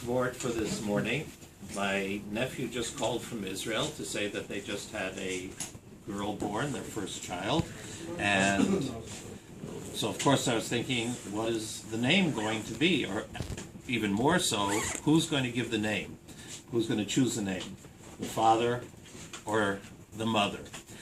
Vort for this morning. My nephew just called from Israel to say that they just had a girl born, their first child. And so, of course, I was thinking, what is the name going to be? Or even more so, who's going to give the name? Who's going to choose the name? The father or the mother?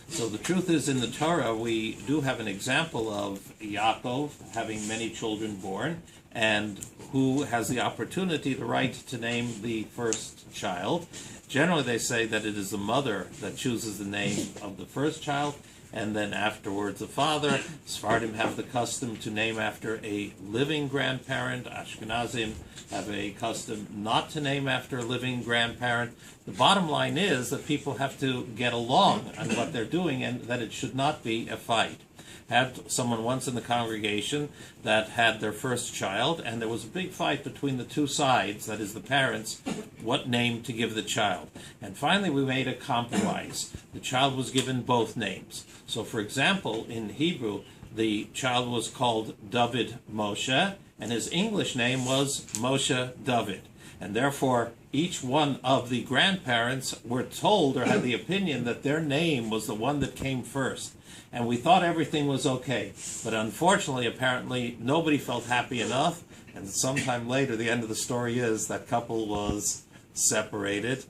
So the truth is, in the Torah, we do have an example of Yaakov having many children born, and who has the opportunity, the right to name the first child. Generally, they say that it is the mother that chooses the name of the first child, and then afterwards the father. Sephardim have the custom to name after a living grandparent. Ashkenazim have a custom not to name after a living grandparent. The bottom line is that people have to get along on what they're doing, and that it should not be a fight. Had someone once in the congregation that had their first child, and there was a big fight between the two sides, that is the parents, what name to give the child. And finally we made a compromise. The child was given both names. So for example, in Hebrew, the child was called David Moshe, and his English name was Moshe David. And therefore, each one of the grandparents were told or had the opinion that their name was the one that came first. And we thought everything was okay. But unfortunately, apparently, nobody felt happy enough. And sometime later, the end of the story is that couple was separated.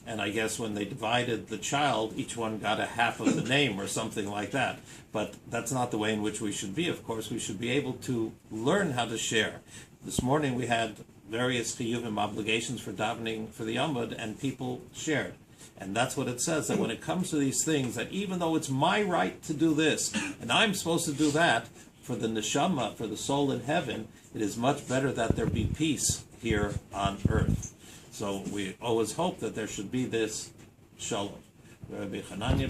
And I guess when they divided the child, each one got a half of the name or something like that. But that's not the way in which we should be, of course. We should be able to learn how to share. This morning we had various chiyuvim obligations for davening for the Amud, and people shared. And that's what it says, that when it comes to these things, that even though it's my right to do this, and I'm supposed to do that, for the neshama, for the soul in heaven, it is much better that there be peace here on earth. So we always hope that there should be this shalom. Rabbi Hananya